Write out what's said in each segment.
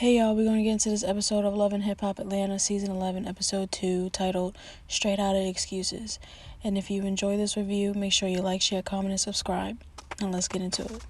Hey y'all, we're going to get into this episode of Love and Hip Hop Atlanta, Season 11, Episode 2, titled Straight Outta Excuses. And if you enjoy this review, make sure you like, share, comment, and subscribe. And let's get into it.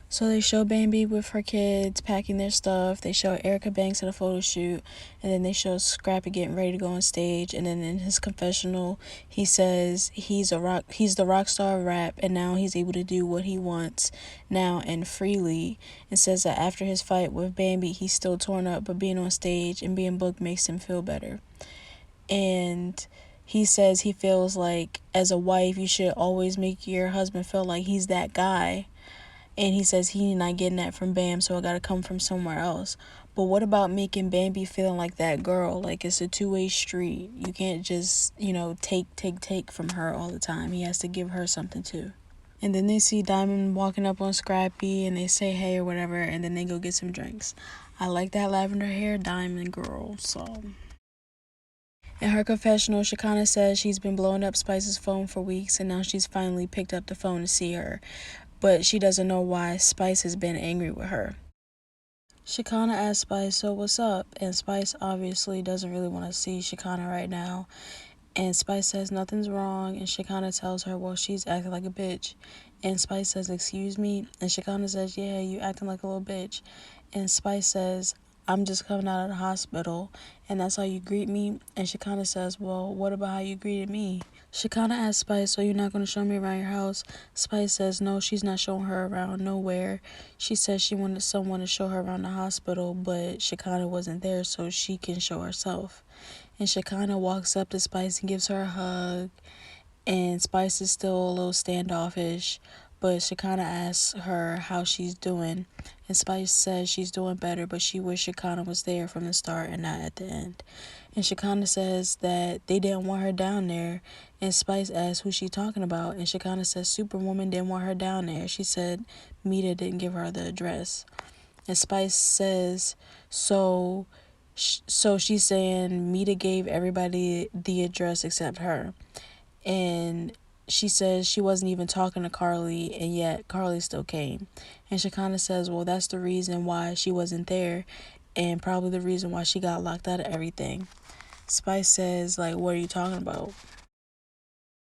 So they show Bambi with her kids packing their stuff. They show Erica Banks at a photo shoot. And then they show Scrappy getting ready to go on stage. And then in his confessional, he says he's the rock star of rap, and now he's able to do what he wants now and freely. And says that after his fight with Bambi, he's still torn up, but being on stage and being booked makes him feel better. And he says he feels like as a wife, you should always make your husband feel like he's that guy. And he says he's not getting that from Bam, so it gotta come from somewhere else. But what about making Bambi feeling like that girl? Like, it's a two-way street. You can't just, take from her all the time. He has to give her something too. And then they see Diamond walking up on Scrappy, and they say hey or whatever, and then they go get some drinks. I like that lavender hair Diamond girl, so... In her confessional, Chicana says she's been blowing up Spice's phone for weeks, and now she's finally picked up the phone to see her. But she doesn't know why Spice has been angry with her. Chicana asks Spice, so what's up? And Spice obviously doesn't really want to see Chicana right now. And Spice says nothing's wrong, and Chicana tells her, well, she's acting like a bitch. And Spice says, excuse me? And Chicana says, yeah, you acting like a little bitch. And Spice says, I'm just coming out of the hospital, and that's how you greet me? And Chicana says, well, what about how you greeted me? Chicana asks Spice, so you're not going to show me around your house? Spice says, no, she's not showing her around nowhere. She says she wanted someone to show her around the hospital, but Chicana wasn't there, so she can show herself. And Chicana walks up to Spice and gives her a hug, and Spice is still a little standoffish, but Chicana asks her how she's doing, and Spice says she's doing better, but she wished Chicana was there from the start and not at the end. And Chicana says that they didn't want her down there, and Spice asks who she talking about, and Chicana says Superwoman didn't want her down there. She said Meda didn't give her the address. And Spice says, so she's saying Meda gave everybody the address except her. And she says she wasn't even talking to Karlie, and yet Karlie still came. And Chicana says, well, that's the reason why she wasn't there, and probably the reason why she got locked out of everything. Spice says, like, what are you talking about?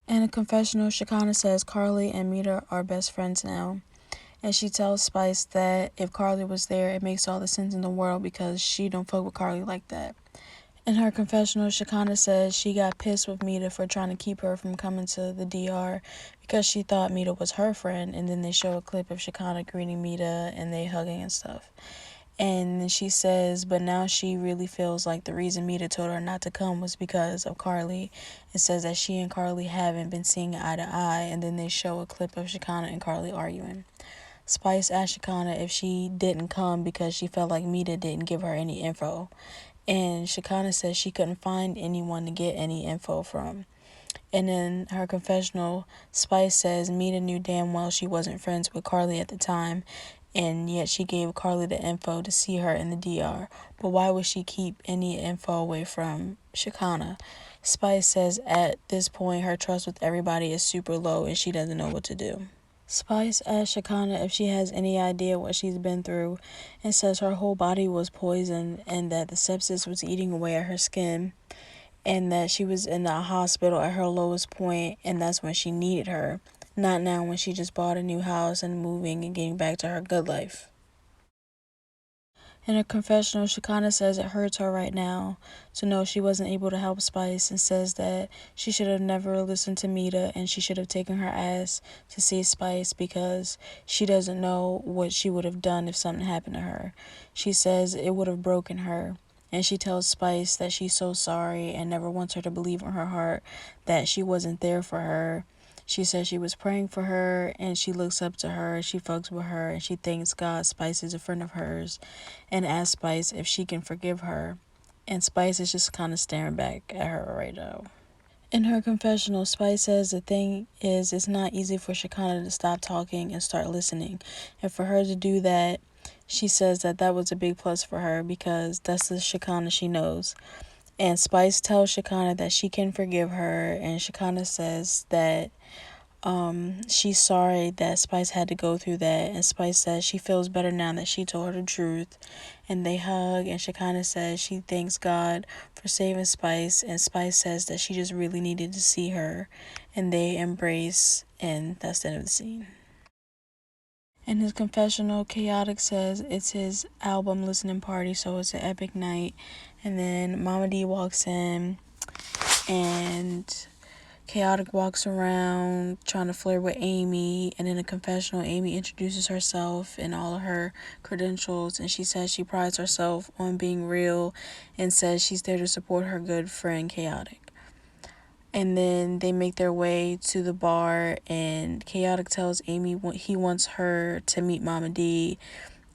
In a confessional, Chicana says Karlie and Meda are best friends now. And she tells Spice that if Karlie was there, it makes all the sense in the world because she don't fuck with Karlie like that. In her confessional, Chicana says she got pissed with Meda for trying to keep her from coming to the DR because she thought Meda was her friend, and then they show a clip of Chicana greeting Meda and they hugging and stuff. And she says, but now she really feels like the reason Meda told her not to come was because of Karlie. It says that she and Karlie haven't been seeing eye to eye, and then they show a clip of Chicana and Karlie arguing. Spice asked Chicana if she didn't come because she felt like Meda didn't give her any info. And Chicana says she couldn't find anyone to get any info from. And in her confessional, Spice says Meda knew damn well she wasn't friends with Karlie at the time, and yet she gave Karlie the info to see her in the DR. But why would she keep any info away from Chicana? Spice says at this point her trust with everybody is super low and she doesn't know what to do. Spice asks Chicana if she has any idea what she's been through, and says her whole body was poisoned and that the sepsis was eating away at her skin, and that she was in the hospital at her lowest point, and that's when she needed her, not now when she just bought a new house and moving and getting back to her good life. In a confessional, Chicana says it hurts her right now to know she wasn't able to help Spice, and says that she should have never listened to Meda and she should have taken her ass to see Spice because she doesn't know what she would have done if something happened to her. She says it would have broken her, and she tells Spice that she's so sorry and never wants her to believe in her heart that she wasn't there for her. She says she was praying for her, and she looks up to her, she fucks with her, and she thanks God Spice is a friend of hers, and asks Spice if she can forgive her. And Spice is just kind of staring back at her right now. In her confessional, Spice says the thing is it's not easy for Chicana to stop talking and start listening. And for her to do that, she says that was a big plus for her because that's the Chicana she knows. And Spice tells Chicana that she can forgive her, and Chicana says that she's sorry that Spice had to go through that, and Spice says she feels better now that she told her the truth, and they hug, and Chicana says she thanks God for saving Spice, and Spice says that she just really needed to see her, and they embrace, and that's the end of the scene. In his confessional, Khaotic says it's his album listening party, so it's an epic night, and then Momma Dee walks in, and Khaotic walks around trying to flirt with Amy, and in a confessional, Amy introduces herself and all of her credentials, and she says she prides herself on being real and says she's there to support her good friend Khaotic. And then they make their way to the bar, and Khaotic tells Amy he wants her to meet Momma Dee,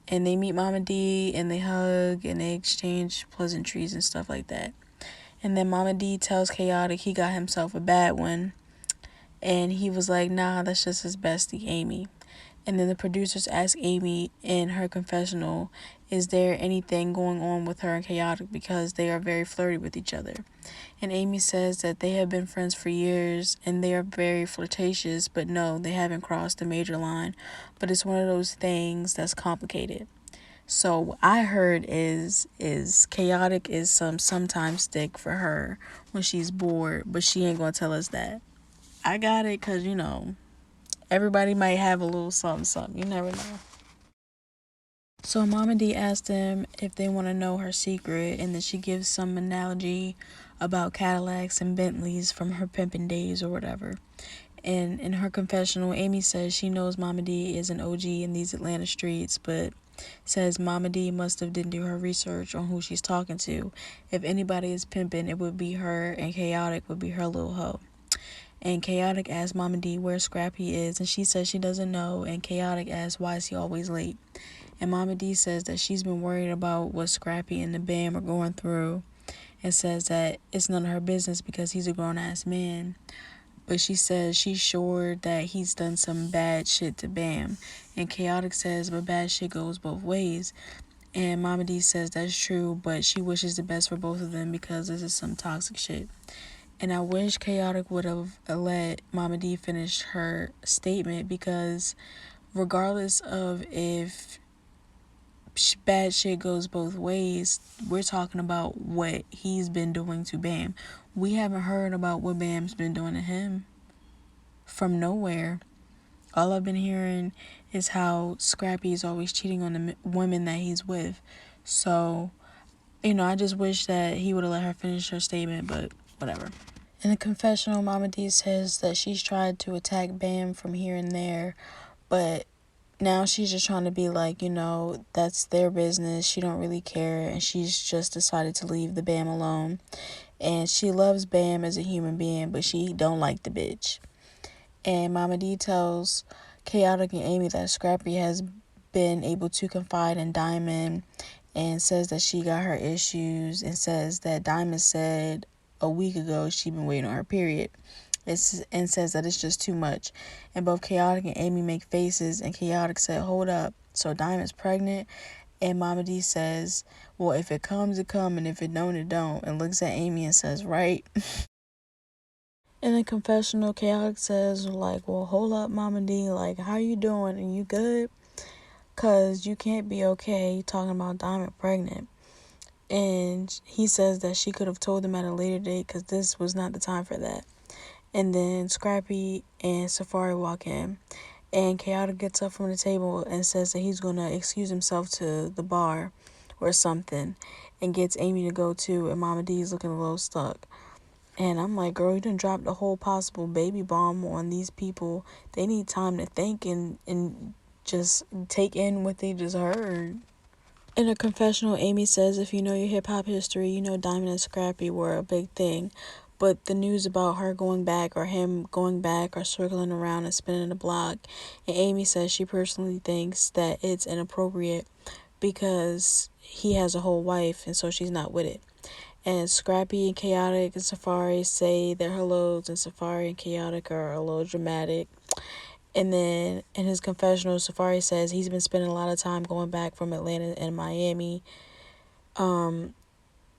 and they meet Momma Dee, and they hug, and they exchange pleasantries and stuff like that. And then Momma Dee tells Khaotic he got himself a bad one. And he was like, nah, that's just his bestie, Amy. And then the producers ask Amy in her confessional, is there anything going on with her and Khaotic, because they are very flirty with each other. And Amy says that they have been friends for years and they are very flirtatious, but no, they haven't crossed the major line. But it's one of those things that's complicated. So what I heard is Khaotic is sometimes stick for her when she's bored, but she ain't gonna tell us that. I got it, cause everybody might have a little something. You never know. So Momma Dee asked them if they want to know her secret, and then she gives some analogy about Cadillacs and Bentleys from her pimping days or whatever. And in her confessional, Amy says she knows Momma Dee is an OG in these Atlanta streets, but says Momma Dee must have didn't do her research on who she's talking to. If anybody is pimping, it would be her, and Khaotic would be her little hoe. And Khaotic asks Momma Dee where Scrappy is, and she says she doesn't know, and Khaotic asks why is he always late. And Momma Dee says that she's been worried about what Scrappy and the BAM are going through, and says that it's none of her business because he's a grown-ass man. But she says she's sure that he's done some bad shit to BAM. And Khaotic says, but bad shit goes both ways. And Momma Dee says that's true, but she wishes the best for both of them because this is some toxic shit. And I wish Khaotic would have let Momma Dee finish her statement, because regardless of if bad shit goes both ways, we're talking about what he's been doing to BAM. We haven't heard about what BAM's been doing to him from nowhere. All I've been hearing is how Scrappy is always cheating on the women that he's with. So, I just wish that he would have let her finish her statement, but whatever. In the confessional, Momma Dee says that she's tried to attack BAM from here and there, but now she's just trying to be like, that's their business. She don't really care, and she's just decided to leave the BAM alone. And she loves BAM as a human being, but she don't like the bitch. And Momma Dee tells Khaotic and Amy that Scrappy has been able to confide in Diamond, and says that she got her issues, and says that Diamond said a week ago she'd been waiting on her period. And says that it's just too much. And both Khaotic and Amy make faces, and Khaotic said, hold up, so Diamond's pregnant? And Momma Dee says, well, if it comes, it come, and if it don't, it don't. And looks at Amy and says, right? In the confessional, Khaotic says, well, hold up, Momma Dee, how you doing? Are you good? Because you can't be okay talking about Diamond pregnant. And he says that she could have told him at a later date because this was not the time for that. And then Scrappy and Safari walk in, and Khaotic gets up from the table and says that he's going to excuse himself to the bar or something, and gets Amy to go too, and Momma Dee's looking a little stuck. And I'm like, girl, you done dropped the whole possible baby bomb on these people. They need time to think and just take in what they just heard. In a confessional, Amy says if you know your hip-hop history, you know Diamond and Scrappy were a big thing. But the news about her going back or him going back are circling around and spinning the block. And Amy says she personally thinks that it's inappropriate because he has a whole wife, and so she's not with it. And Scrappy and Khaotic and Safari say their hellos, and Safari and Khaotic are a little dramatic. And then in his confessional, Safari says he's been spending a lot of time going back from Atlanta and Miami,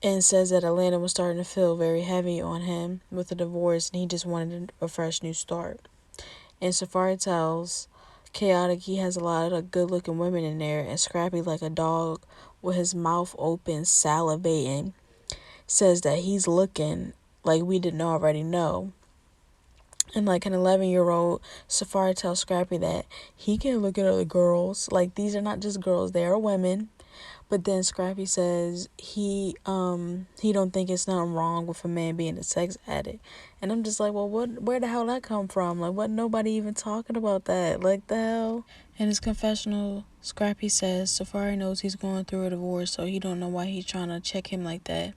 and says that Atlanta was starting to feel very heavy on him with the divorce, and he just wanted a fresh new start. And Safari tells Khaotic he has a lot of good looking women in there, and Scrappy, like a dog with his mouth open salivating, says that he's looking like we didn't already know. And like an 11-year-old, Safari tells Scrappy that he can't look at other girls. Like, these are not just girls, they are women. But then Scrappy says he don't think it's nothing wrong with a man being a sex addict. And I'm just like, well, where the hell that come from? Like, what, nobody even talking about that? Like, the hell? In his confessional, Scrappy says Safari knows he's going through a divorce, so he don't know why he's trying to check him like that.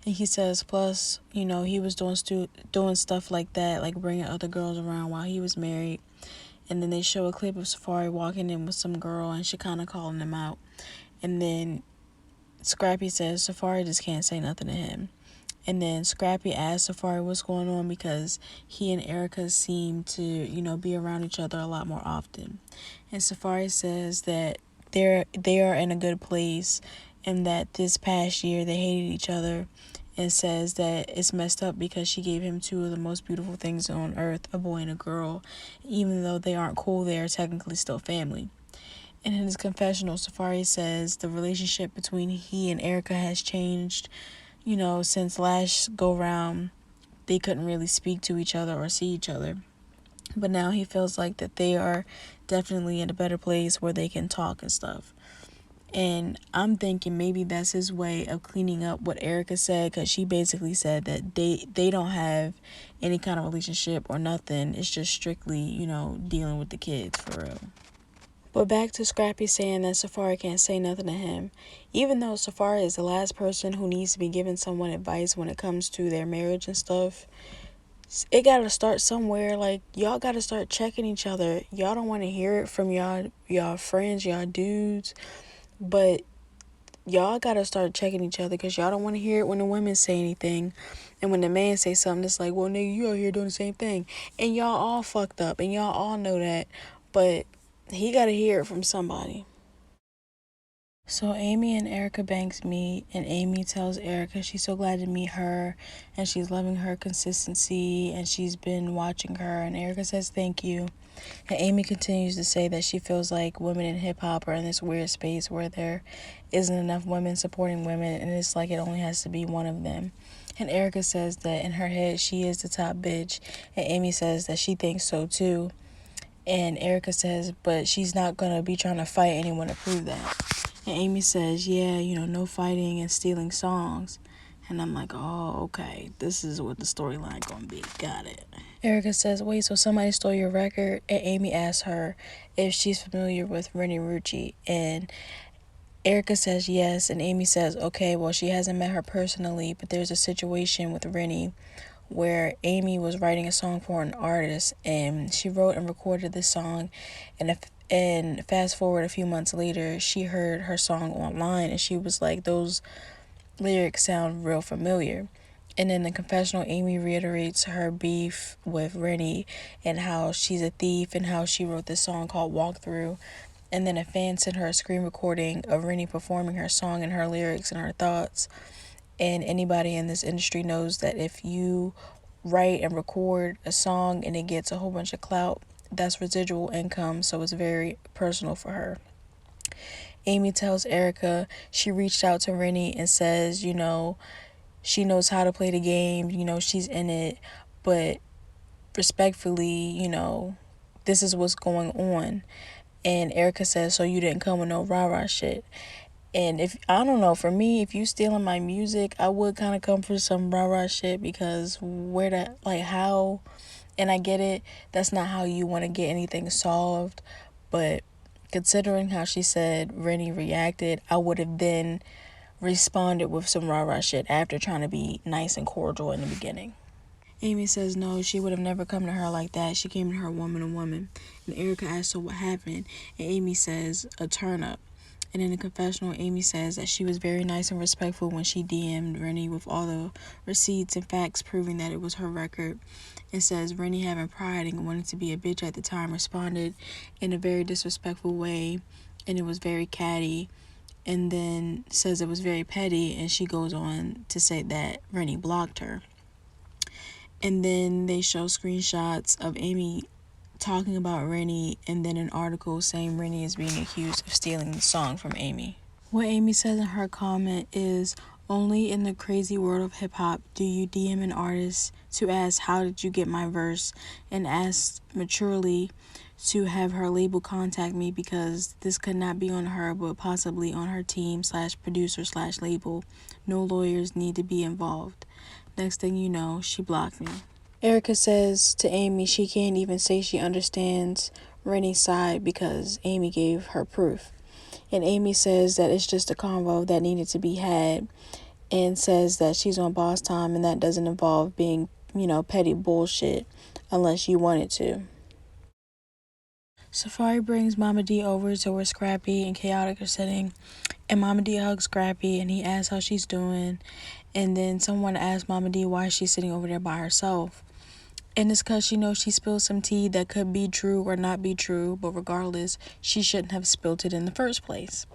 And he says, plus, he was doing stuff like that, like bringing other girls around while he was married. And then they show a clip of Safari walking in with some girl and Chicana calling him out. And then Scrappy says Safari just can't say nothing to him. And then Scrappy asks Safari what's going on because he and Erica seem to, be around each other a lot more often. And Safari says that they are in a good place and that this past year they hated each other, and says that it's messed up because she gave him two of the most beautiful things on earth, a boy and a girl. Even though they aren't cool, they are technically still family. And in his confessional, Safari says the relationship between he and Erica has changed, since last go round they couldn't really speak to each other or see each other. But now he feels like that they are definitely in a better place where they can talk and stuff. And I'm thinking maybe that's his way of cleaning up what Erica said, because she basically said that they don't have any kind of relationship or nothing. It's just strictly, dealing with the kids for real. But back to Scrappy saying that Safari can't say nothing to him. Even though Safari is the last person who needs to be giving someone advice when it comes to their marriage and stuff, it gotta start somewhere. Like, y'all gotta start checking each other. Y'all don't want to hear it from y'all friends, y'all dudes, but y'all gotta start checking each other, because y'all don't want to hear it when the women say anything. And when the man say something, it's like, well, nigga, you out here doing the same thing. And y'all all fucked up, and y'all all know that. But he gotta hear it from somebody. So Amy and Erica Banks meet, and Amy tells Erica she's so glad to meet her, and she's loving her consistency, and she's been watching her. And Erica says thank you. And Amy continues to say that she feels like women in hip-hop are in this weird space where there isn't enough women supporting women, and it's like it only has to be one of them. And Erica says that in her head she is the top bitch, and Amy says that she thinks so too. And Erica says, but she's not gonna be trying to fight anyone to prove that. And Amy says, yeah, no fighting and stealing songs. And I'm like, oh, okay, this is what the storyline gonna be. Got it. Erica says, wait, so somebody stole your record? And Amy asks her if she's familiar with Renni Rucci. And Erica says yes, and Amy says, okay, well, she hasn't met her personally, but there's a situation with Renni where Amy was writing a song for an artist, and she wrote and recorded this song, and fast forward a few months later, she heard her song online, and she was like, those lyrics sound real familiar. And in the confessional, Amy reiterates her beef with Renni and how she's a thief and how she wrote this song called Walk Through. And then a fan sent her a screen recording of Renni performing her song and her lyrics and her thoughts. And anybody in this industry knows that if you write and record a song and it gets a whole bunch of clout, that's residual income, so it's very personal for her. Amy tells Erica she reached out to Renni and says, she knows how to play the game, she's in it, but respectfully, this is what's going on. And Erica says, so you didn't come with no rah-rah shit. And if, I don't know, for me, if you stealing my music, I would kind of come for some rah-rah shit, because how, and I get it, that's not how you want to get anything solved, but considering how she said Renni reacted, I would have then responded with some rah-rah shit after trying to be nice and cordial in the beginning. Amy says no, she would have never come to her like that. She came to her woman to woman. And Erica asks, so what happened? And Amy says, a turn up. And in the confessional, Amy says that she was very nice and respectful when she DM'd Renni with all the receipts and facts proving that it was her record. And says Renni, having pride and wanting to be a bitch at the time, responded in a very disrespectful way, and it was very catty. And then says it was very petty, and she goes on to say that Renni blocked her. And then they show screenshots of Amy talking about Renni, and then an article saying Renni is being accused of stealing the song from Amy. What Amy says in her comment is, only in the crazy world of hip-hop do you DM an artist to ask how did you get my verse, and ask maturely to have her label contact me, because this could not be on her but possibly on her team / producer / label. No lawyers need to be involved. Next thing you know, she blocked me. Erica says to Amy she can't even say she understands Renni's side because Amy gave her proof. And Amy says that it's just a convo that needed to be had, and says that she's on boss time and that doesn't involve being, petty bullshit unless you want it to. Safari brings Momma Dee over to where Scrappy and Khaotic are sitting, and Momma Dee hugs Scrappy and he asks how she's doing, and then someone asks Momma Dee why she's sitting over there by herself. And it's because she knows she spilled some tea that could be true or not be true, but regardless, she shouldn't have spilled it in the first place.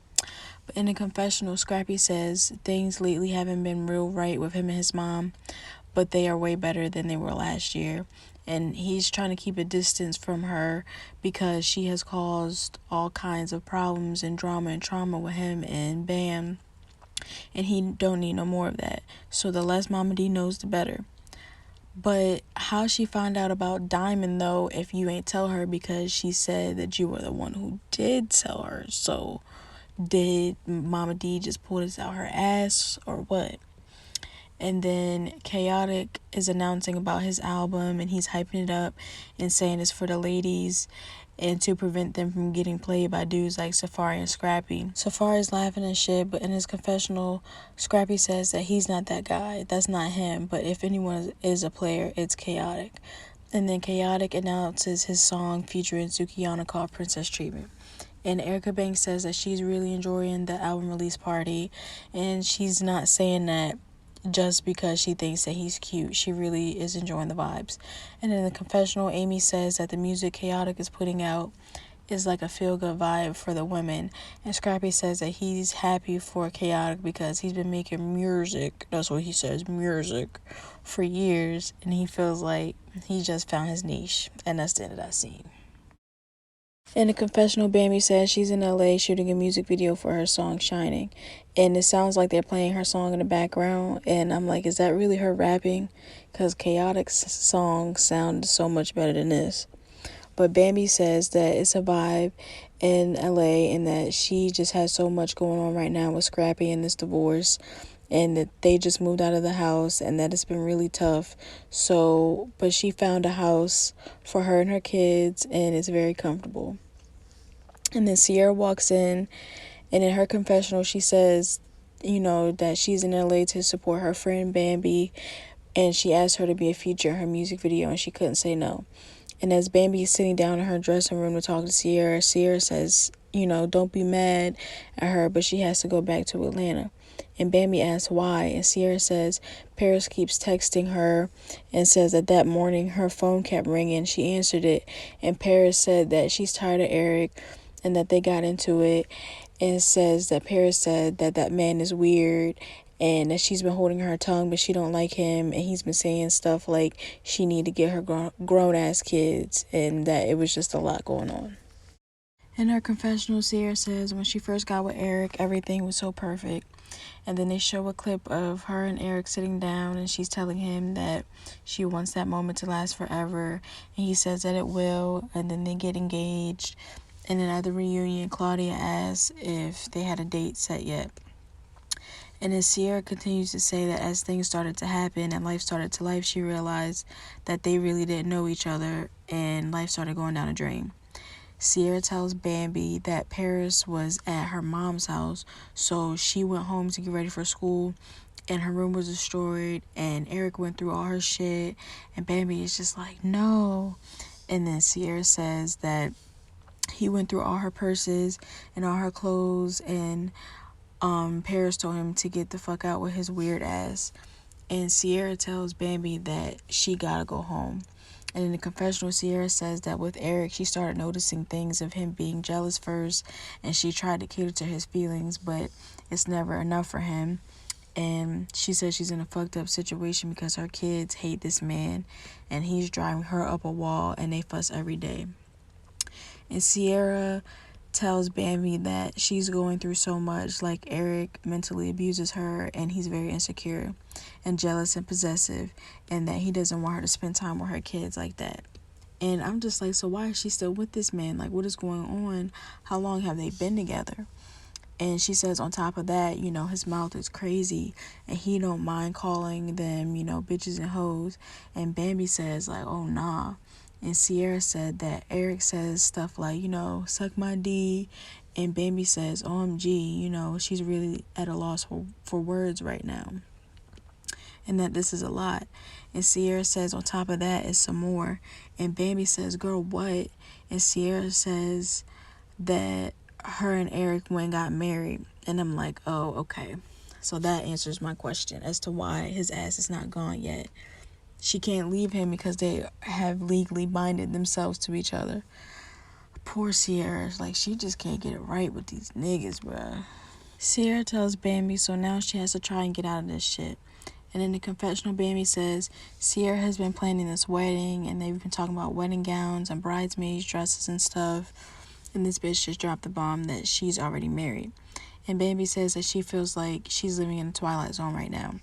But in the confessional, Scrappy says things lately haven't been real right with him and his mom, but they are way better than they were last year. And he's trying to keep a distance from her because she has caused all kinds of problems and drama and trauma with him and Bam. And he don't need no more of that. So the less Momma Dee knows, the better. But how she found out about Diamond, though, if you ain't tell her, because she said that you were the one who did tell her. So did Momma Dee just pull this out her ass or what? And then Khaotic is announcing about his album, and he's hyping it up and saying it's for the ladies and to prevent them from getting played by dudes like Safari and Scrappy. Safari's laughing and shit, but in his confessional, Scrappy says that he's not that guy. That's not him, but if anyone is a player, it's Khaotic. And then Khaotic announces his song featuring Sukihana called Princess Treatment. And Erica Banks says that she's really enjoying the album release party, and she's not saying that just because she thinks that he's cute. She really is enjoying the vibes. And in the confessional, Amy says that the music Khaotic is putting out is like a feel-good vibe for the women. And Scrappy says that he's happy for Khaotic because he's been making music, that's what he says, music, for years, and he feels like he just found his niche. And that's the end of that scene. In the confessional, Bambi says she's in LA shooting a music video for her song Shining, and it sounds like they're playing her song in the background, and I'm like, is that really her rapping? Because Khaotic's song sounded so much better than this. But Bambi says that it's a vibe in LA and that she just has so much going on right now with Scrappy and this divorce, and that they just moved out of the house and that it's been really tough. So, but she found a house for her and her kids, and it's very comfortable. And then Sierra walks in, and in her confessional, she says, that she's in LA to support her friend Bambi, and she asked her to be a feature in her music video, and she couldn't say no. And as Bambi is sitting down in her dressing room to talk to Sierra, Sierra says, don't be mad at her, but she has to go back to Atlanta. And Bambi asks why, and Sierra says Paris keeps texting her and says that morning her phone kept ringing. She answered it, and Paris said that she's tired of Eric and that they got into it, and says that Paris said that man is weird and that she's been holding her tongue but she don't like him, and he's been saying stuff like she need to get her grown-ass kids, and that it was just a lot going on. In her confessional, Sierra says when she first got with Eric, everything was so perfect. And then they show a clip of her and Eric sitting down, and she's telling him that she wants that moment to last forever, and he says that it will, and then they get engaged. And then at the reunion, Claudia asks if they had a date set yet. And as Sierra continues to say that as things started to happen and life started to life, she realized that they really didn't know each other, and life started going down a drain. Sierra tells Bambi that Paris was at her mom's house, so she went home to get ready for school, and her room was destroyed, and Eric went through all her shit, and Bambi is just like, no. And then Sierra says that he went through all her purses and all her clothes, and Paris told him to get the fuck out with his weird ass. And Sierra tells Bambi that she gotta go home. And in the confessional, Sierra says that with Eric, she started noticing things of him being jealous first, and she tried to cater to his feelings, but it's never enough for him. And she says she's in a fucked up situation because her kids hate this man, and he's driving her up a wall, and they fuss every day. And Sierra tells Bambi that she's going through so much, like Eric mentally abuses her and he's very insecure and jealous and possessive, and that he doesn't want her to spend time with her kids like that. And I'm just like, so why is she still with this man? Like, what is going on? How long have they been together? And she says on top of that, his mouth is crazy and he don't mind calling them, bitches and hoes. And Bambi says like, oh nah. And Sierra said that Eric says stuff like, suck my D. And Bambi says, OMG, she's really at a loss for words right now. And that this is a lot. And Sierra says on top of that is some more. And Bambi says, girl, what? And Sierra says that her and Eric went and got married. And I'm like, oh, okay. So that answers my question as to why his ass is not gone yet. She can't leave him because they have legally binded themselves to each other. Poor Sierra. Like, she just can't get it right with these niggas, bruh. Sierra tells Bambi so now she has to try and get out of this shit. And in the confessional, Bambi says Sierra has been planning this wedding and they've been talking about wedding gowns and bridesmaids dresses and stuff. And this bitch just dropped the bomb that she's already married. And Bambi says that she feels like she's living in the Twilight Zone right now.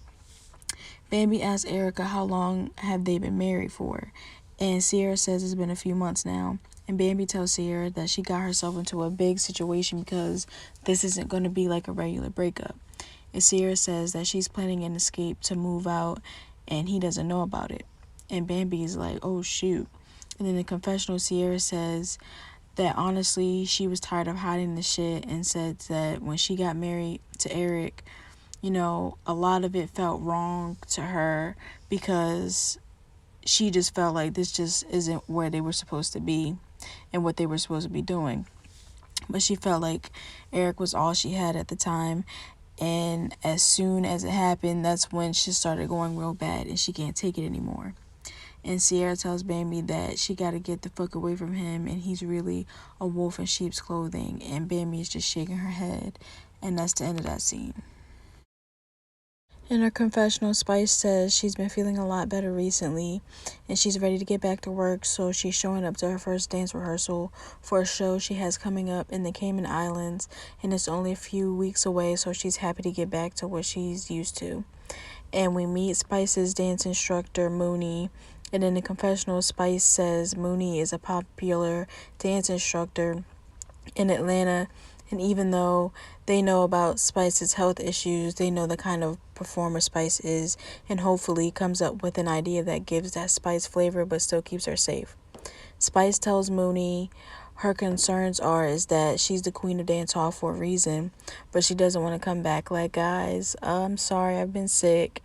Bambi asks Erica how long have they been married for. And Sierra says it's been a few months now. And Bambi tells Sierra that she got herself into a big situation because this isn't going to be like a regular breakup. And Sierra says that she's planning an escape to move out and he doesn't know about it. And Bambi is like, oh shoot. And in the confessional, Sierra says that honestly she was tired of hiding the shit and said that when she got married to Eric, a lot of it felt wrong to her because she just felt like this just isn't where they were supposed to be and what they were supposed to be doing. But she felt like Eric was all she had at the time, and as soon as it happened, that's when she started going real bad and she can't take it anymore. And Sierra tells Bambi that she got to get the fuck away from him and he's really a wolf in sheep's clothing. And Bambi is just shaking her head. And that's the end of that scene. In her confessional, Spice says she's been feeling a lot better recently and she's ready to get back to work, so she's showing up to her first dance rehearsal for a show she has coming up in the Cayman Islands, and it's only a few weeks away, so she's happy to get back to what she's used to. And we meet Spice's dance instructor, Mooney, and in the confessional, Spice says Mooney is a popular dance instructor in Atlanta. And even though they know about Spice's health issues, they know the kind of performer Spice is, and hopefully comes up with an idea that gives that Spice flavor but still keeps her safe. Spice tells Mooney her concerns is that she's the queen of dance hall for a reason, but she doesn't want to come back like, guys, I'm sorry, I've been sick.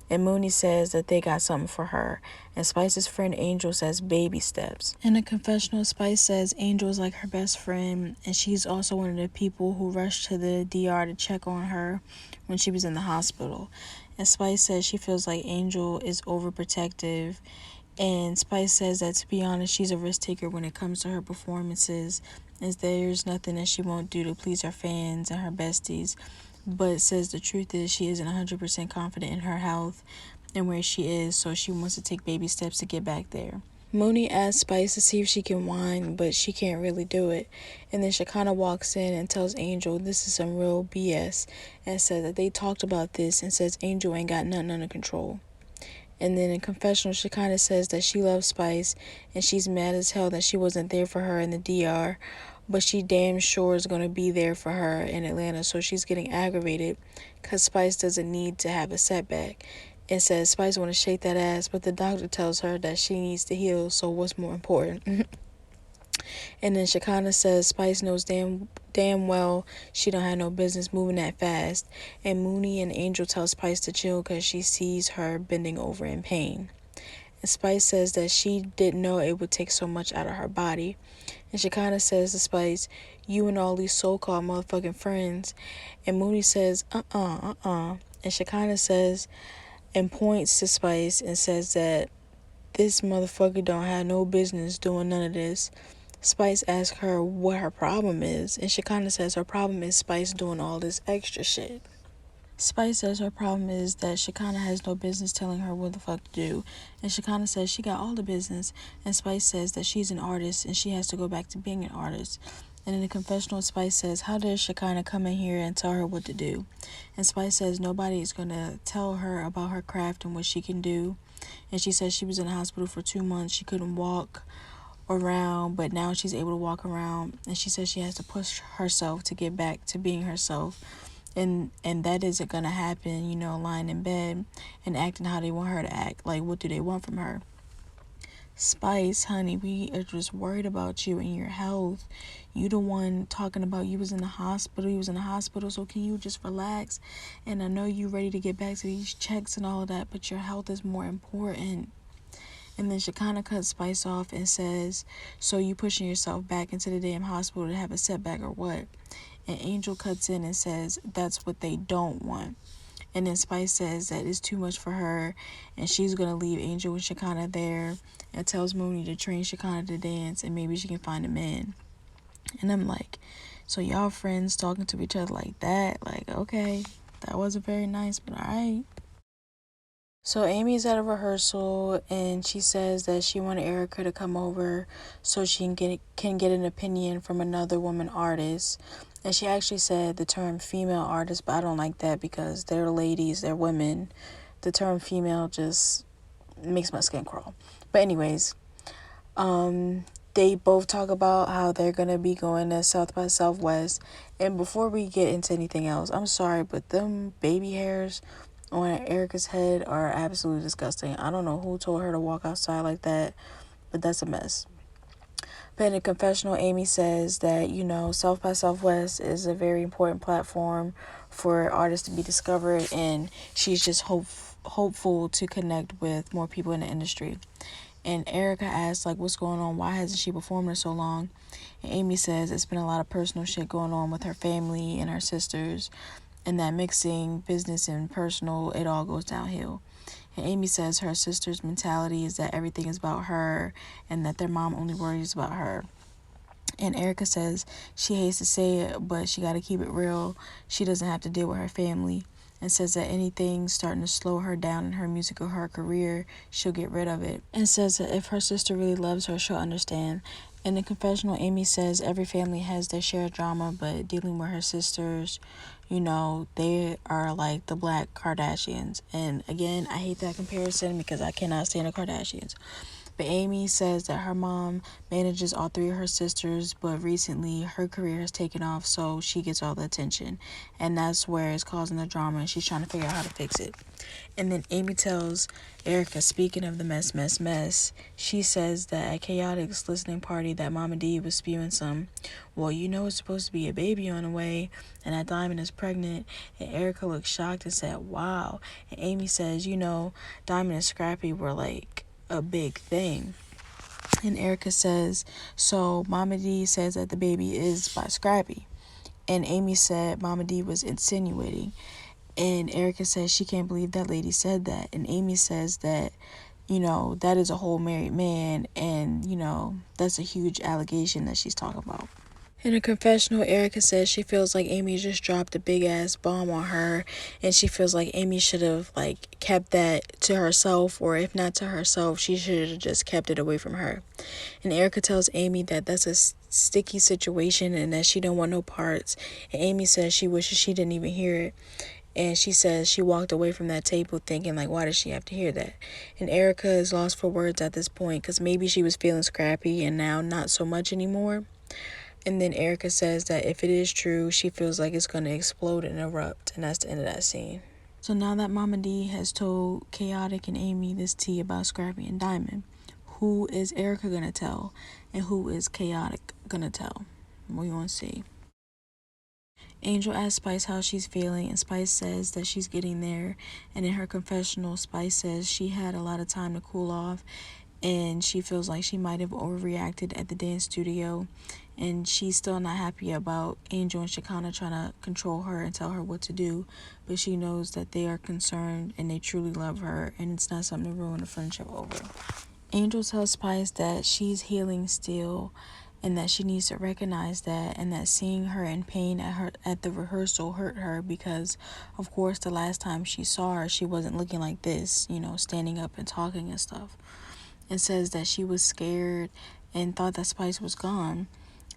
And Mooney says that they got something for her. And Spice's friend Angel says baby steps. In a confessional, Spice says Angel is like her best friend. And she's also one of the people who rushed to the DR to check on her when she was in the hospital. And Spice says she feels like Angel is overprotective. And Spice says that, to be honest, she's a risk taker when it comes to her performances. As there's nothing that she won't do to please her fans and her besties. But says the truth is she isn't 100% confident in her health and where she is, so she wants to take baby steps to get back there. Mooney asks Spice to see if she can whine, but she can't really do it. And then Chicana walks in and tells Angel this is some real BS and says that they talked about this and says Angel ain't got nothing under control. And then in confessional, Chicana says that she loves Spice and she's mad as hell that she wasn't there for her in the DR, but she damn sure is going to be there for her in Atlanta, so she's getting aggravated because Spice doesn't need to have a setback and says Spice want to shake that ass, but the doctor tells her that she needs to heal, so what's more important? And then Chicana says Spice knows damn well she don't have no business moving that fast, and Mooney and Angel tell Spice to chill because she sees her bending over in pain. And Spice says that she didn't know it would take so much out of her body. And Chicana says to Spice, you and all these so-called motherfucking friends. And Mooney says, And Chicana says and points to Spice and says that this motherfucker don't have no business doing none of this. Spice asks her what her problem is. And Chicana says her problem is Spice doing all this extra shit. Spice says her problem is that Chicana has no business telling her what the fuck to do. And Chicana says she got all the business. And Spice says that she's an artist and she has to go back to being an artist. And in the confessional, Spice says, how dare Chicana come in here and tell her what to do? And Spice says nobody is going to tell her about her craft and what she can do. And she says she was in the hospital for 2 months. She couldn't walk around, but now she's able to walk around. And she says she has to push herself to get back to being herself. And that isn't gonna happen, lying in bed and acting how they want her to act. Like, what do they want from her? Spice, honey, we are just worried about you and your health. You the one talking about you was in the hospital, so can you just relax? And I know you ready to get back to these checks and all of that, but your health is more important. And then Chicana cuts Spice off and says, so you pushing yourself back into the damn hospital to have a setback or what? And Angel cuts in and says that's what they don't want. And then Spice says that it's too much for her and she's going to leave Angel and Chicana there and tells Mooney to train Chicana to dance and maybe she can find a man. And I'm like, so y'all friends talking to each other like that? Like, okay, that wasn't very nice, but all right. So Amy's at a rehearsal and she says that she wanted Erica to come over so she can get an opinion from another woman artist. And she actually said the term female artist, but I don't like that because they're ladies, they're women. The term female just makes my skin crawl. But anyways, they both talk about how they're going to be going to South by Southwest. And before we get into anything else, I'm sorry, but them baby hairs on Erica's head are absolutely disgusting. I don't know who told her to walk outside like that, but that's a mess. But in the confessional, Amy says that, South by Southwest is a very important platform for artists to be discovered, and she's just hopeful to connect with more people in the industry. And Erica asks, like, what's going on? Why hasn't she performed in so long? And Amy says it's been a lot of personal shit going on with her family and her sisters, and that mixing business and personal, it all goes downhill. And Amy says her sister's mentality is that everything is about her and that their mom only worries about her. And Erica says she hates to say it, but she got to keep it real. She doesn't have to deal with her family, and says that anything starting to slow her down in her music or her career, she'll get rid of it. And says that if her sister really loves her, she'll understand. In the confessional, Amy says every family has their share of drama, but dealing with her sisters, they are like the Black Kardashians. And again, I hate that comparison because I cannot stand the Kardashians. But Amy says that her mom manages all three of her sisters, but recently her career has taken off, so she gets all the attention. And that's where it's causing the drama, and she's trying to figure out how to fix it. And then Amy tells Erica, speaking of the mess, she says that at Khaotic's listening party that Momma Dee was spewing some, well, it's supposed to be a baby on the way, and that Diamond is pregnant. And Erica looked shocked and said, wow. And Amy says, Diamond and Scrappy were like a big thing. And Erica says, so Momma Dee says that the baby is by Scrappy. And Amy said Momma Dee was insinuating. And Erica says she can't believe that lady said that. And Amy says that, that is a whole married man. And, that's a huge allegation that she's talking about. In a confessional, Erica says she feels like Amy just dropped a big ass bomb on her, and she feels like Amy should have kept that to herself, or if not to herself, she should have just kept it away from her. And Erica tells Amy that that's a sticky situation and that she don't want no parts. And Amy says she wishes she didn't even hear it. And she says she walked away from that table thinking, why does she have to hear that? And Erica is lost for words at this point because maybe she was feeling scrappy and now not so much anymore. And then Erica says that if it is true, she feels like it's going to explode and erupt. And that's the end of that scene. So now that Momma Dee has told Khaotic and Amy this tea about Scrappy and Diamond, who is Erica going to tell? And who is Khaotic going to tell? We're going to see. Angel asks Spice how she's feeling, and Spice says that she's getting there. And in her confessional, Spice says she had a lot of time to cool off, and she feels like she might have overreacted at the dance studio, and she's still not happy about Angel and Chicana trying to control her and tell her what to do, but she knows that they are concerned and they truly love her, and it's not something to ruin a friendship over. Angel tells Spice that she's healing still, and that she needs to recognize that, and that seeing her in pain at the rehearsal hurt her, because of course the last time she saw her, she wasn't looking like this, standing up and talking and stuff. And says that she was scared and thought that Spice was gone,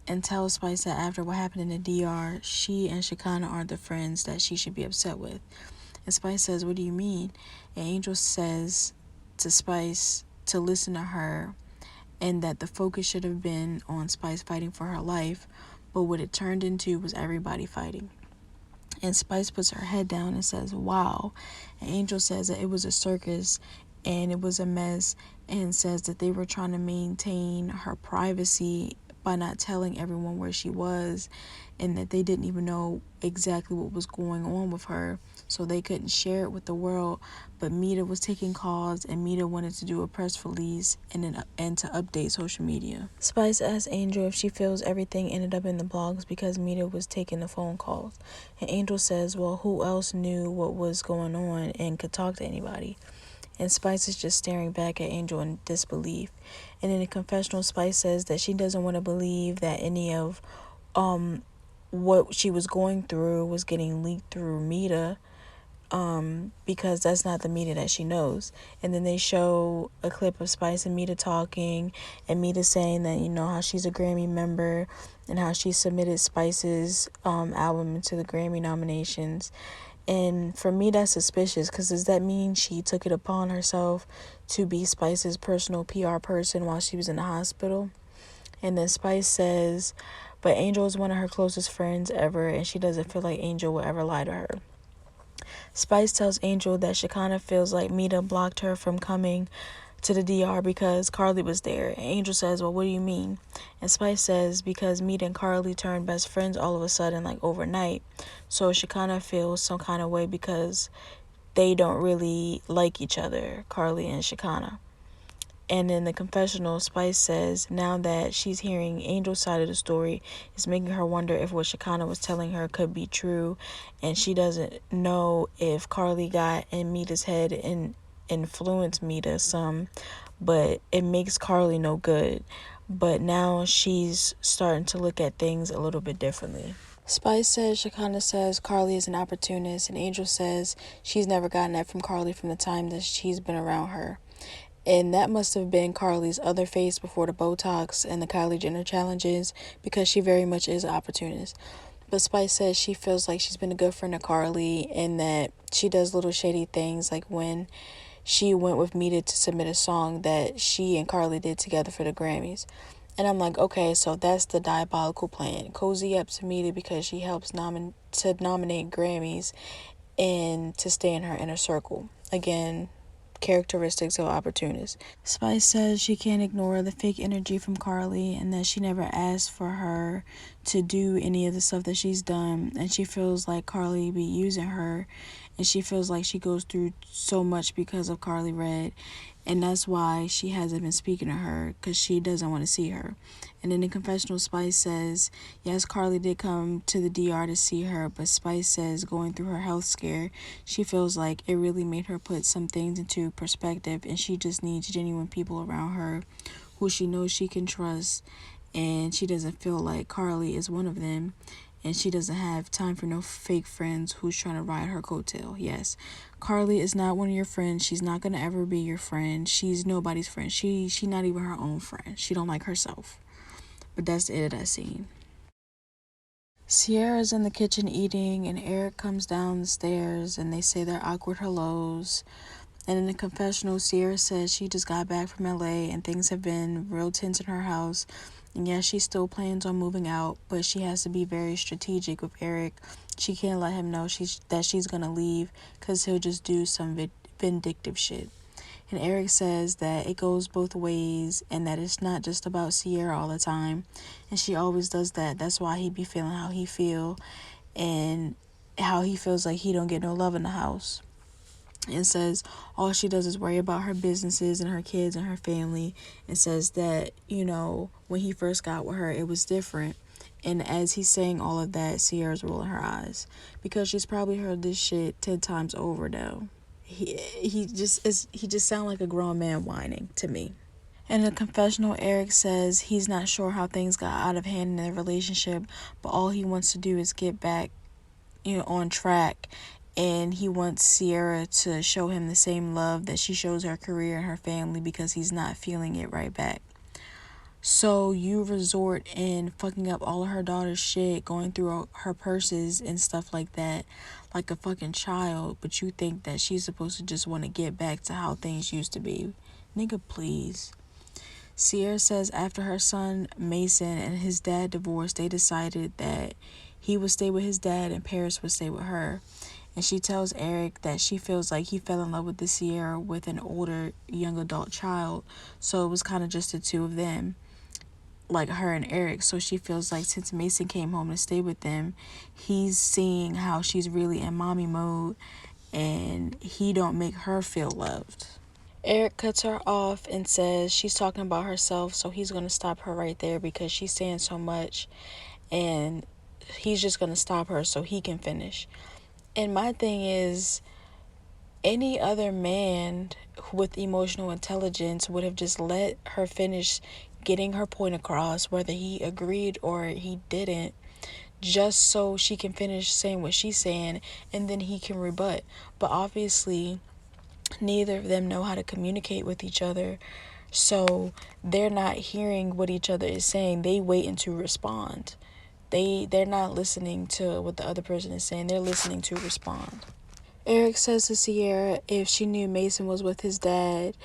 and tells Spice that after what happened in the DR, she and Chicana aren't the friends that she should be upset with. And Spice says, "What do you mean?" And Angel says to Spice to listen to her, and that the focus should have been on Spice fighting for her life, but what it turned into was everybody fighting. And Spice puts her head down and says, "Wow." And Angel says that it was a circus and it was a mess, and says that they were trying to maintain her privacy by not telling everyone where she was, and that they didn't even know exactly what was going on with her, so they couldn't share it with the world. But Meda was taking calls, and Meda wanted to do a press release and to update social media. Spice asked Angel if she feels everything ended up in the blogs because Meda was taking the phone calls. And Angel says, well, who else knew what was going on and could talk to anybody? And Spice is just staring back at Angel in disbelief. And in the confessional, Spice says that she doesn't want to believe that any of what she was going through was getting leaked through Meda, because that's not the Meda that she knows. And then they show a clip of Spice and Meda talking, and Meda saying that, how she's a Grammy member and how she submitted Spice's album into the Grammy nominations. And for me, that's suspicious, because does that mean she took it upon herself to be Spice's personal PR person while she was in the hospital? And then Spice says, but Angel is one of her closest friends ever, and she doesn't feel like Angel will ever lie to her. Spice tells Angel that Chicana feels like Meda blocked her from coming to the DR because Karlie was there. And Angel says, well, what do you mean? And Spice says, because Meda and Karlie turned best friends all of a sudden, like overnight. So Chicana feels some kind of way because they don't really like each other, Karlie and Chicana. And in the confessional, Spice says now that she's hearing Angel's side of the story, it's making her wonder if what Chicana was telling her could be true. And she doesn't know if Karlie got in Meda's head and influenced Meda some, but it makes Karlie no good. But now she's starting to look at things a little bit differently. Spice says Chicana says Karlie is an opportunist, and Angel says she's never gotten that from Karlie from the time that she's been around her. And that must have been Karlie's other face before the Botox and the Kylie Jenner challenges, because she very much is an opportunist. But Spice says she feels like she's been a good friend to Karlie, and that she does little shady things, like when she went with Meda to submit a song that she and Karlie did together for the Grammys. And I'm like, okay, so that's the diabolical plan. Cozy up to Meda because she helps nominate Grammys and to stay in her inner circle. Again, characteristics of opportunists. Spice says she can't ignore the fake energy from Karlie, and that she never asked for her to do any of the stuff that she's done, and she feels like Karlie be using her, and she feels like she goes through so much because of Karlie Redd, and that's why she hasn't been speaking to her, because she doesn't want to see her. And in the confessional, Spice says, yes, Karlie did come to the DR to see her, but Spice says going through her health scare, she feels like it really made her put some things into perspective, and she just needs genuine people around her who she knows she can trust, and she doesn't feel like Karlie is one of them, and she doesn't have time for no fake friends who's trying to ride her coattail. Yes, Karlie is not one of your friends. She's not going to ever be your friend. She's nobody's friend. She not even her own friend. She don't like herself. But that's the end of that scene. Sierra's in the kitchen eating, and Eric comes down the stairs, and they say their awkward hellos. And in the confessional, Sierra says she just got back from LA, and things have been real tense in her house. And yes, she still plans on moving out, but she has to be very strategic with Eric. She can't let him know that she's going to leave, because he'll just do some vindictive shit. And Eric says that it goes both ways, and that it's not just about Sierra all the time, and she always does that. That's why he be feeling how he feel, and how he feels like he don't get no love in the house. And says all she does is worry about her businesses and her kids and her family, and says that, when he first got with her, it was different. And as he's saying all of that, Sierra's rolling her eyes, because she's probably heard this shit 10 times over now. He just sound like a grown man whining to me. In the confessional, Eric says he's not sure how things got out of hand in their relationship, but all he wants to do is get back, on track. And he wants Sierra to show him the same love that she shows her career and her family, because he's not feeling it right back. So you resort in fucking up all of her daughter's shit, going through her purses and stuff like that, like a fucking child, but you think that she's supposed to just want to get back to how things used to be. Nigga, please. Sierra says after her son Mason and his dad divorced, they decided that he would stay with his dad and Paris would stay with her. And she tells Eric that she feels like he fell in love with the Sierra with an older young adult child, so it was kind of just the two of them, like her and Eric. So she feels like since Mason came home to stay with them, he's seeing how she's really in mommy mode, and he don't make her feel loved. Eric cuts her off and says she's talking about herself, so he's going to stop her right there because she's saying so much, and he's just going to stop her so he can finish. And my thing is, any other man with emotional intelligence would have just let her finish getting her point across, whether he agreed or he didn't, just so she can finish saying what she's saying, and then he can rebut. But obviously, neither of them know how to communicate with each other, so they're not hearing what each other is saying. They waiting to respond. They're not listening to what the other person is saying. They're listening to respond. Eric says to Sierra if she knew Mason was with his dad,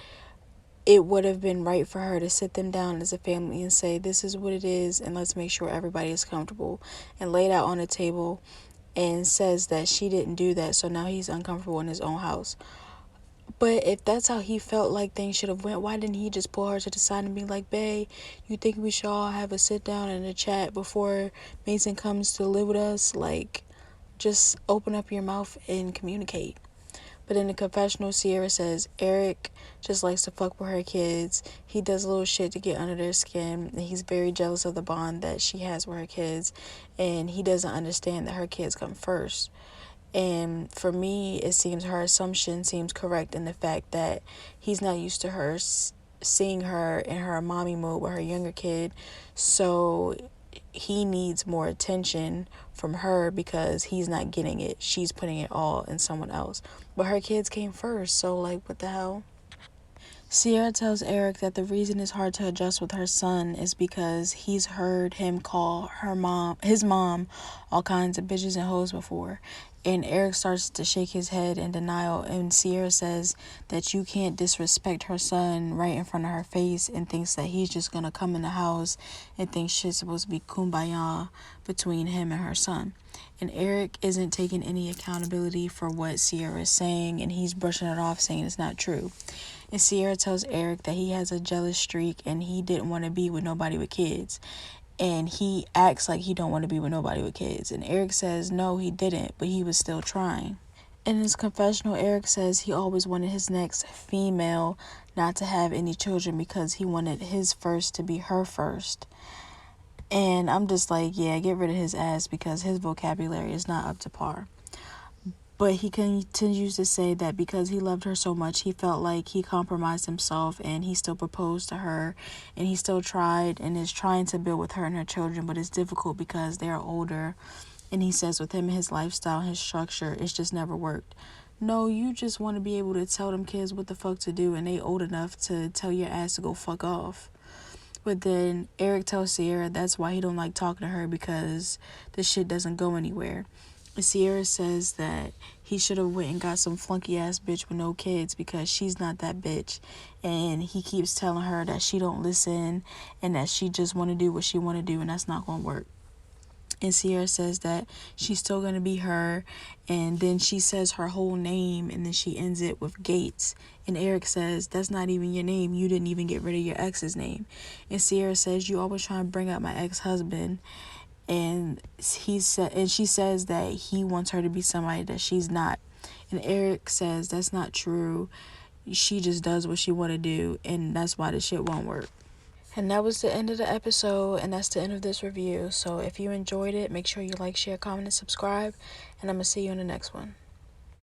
it would have been right for her to sit them down as a family and say, this is what it is, and let's make sure everybody is comfortable, and lay it out on the table, and says that she didn't do that, so now he's uncomfortable in his own house. But if that's how he felt like things should have went, why didn't he just pull her to the side and be like, babe, you think we should all have a sit down and a chat before Mason comes to live with us? Like, just open up your mouth and communicate. But in the confessional, Sierra says Eric just likes to fuck with her kids. He does little shit to get under their skin, and he's very jealous of the bond that she has with her kids, and he doesn't understand that her kids come first. And for me, it seems her assumption seems correct in the fact that he's not used to her seeing her in her mommy mode with her younger kid, so he needs more attention from her because he's not getting it. She's putting it all in someone else. But her kids came first, so like, what the hell? Sierra tells Eric that the reason it's hard to adjust with her son is because he's heard him call his mom, all kinds of bitches and hoes before. And Eric starts to shake his head in denial, and Sierra says that you can't disrespect her son right in front of her face, and thinks that he's just gonna come in the house and think shit's supposed to be kumbaya between him and her son. And Eric isn't taking any accountability for what Sierra is saying, and he's brushing it off, saying it's not true. And Sierra tells Eric that he has a jealous streak and he didn't want to be with nobody with kids. And he acts like he don't want to be with nobody with kids. And Eric says no, he didn't, but he was still trying. In his confessional, Eric says he always wanted his next female not to have any children because he wanted his first to be her first. And I'm just like, yeah, get rid of his ass because his vocabulary is not up to par. But he continues to say that because he loved her so much, he felt like he compromised himself, and he still proposed to her, and he still tried and is trying to build with her and her children, but it's difficult because they are older. And he says with him and his lifestyle and his structure, it's just never worked. No, you just want to be able to tell them kids what the fuck to do, and they old enough to tell your ass to go fuck off. But then Eric tells Sierra that's why he don't like talking to her, because this shit doesn't go anywhere. Sierra says that he should have went and got some flunky ass bitch with no kids because she's not that bitch, and he keeps telling her that she don't listen and that she just want to do what she want to do, and that's not going to work. And Sierra says that she's still going to be her, and then she says her whole name, and then she ends it with Gates. And Eric says, that's not even your name. You didn't even get rid of your ex's name. And Sierra says, you always try to bring up my ex-husband. And she says that he wants her to be somebody that she's not. And Eric says that's not true. She just does what she want to do, and that's why the shit won't work. And that was the end of the episode, and that's the end of this review. So if you enjoyed it, make sure you like, share, comment, and subscribe, and I'm going to see you in the next one.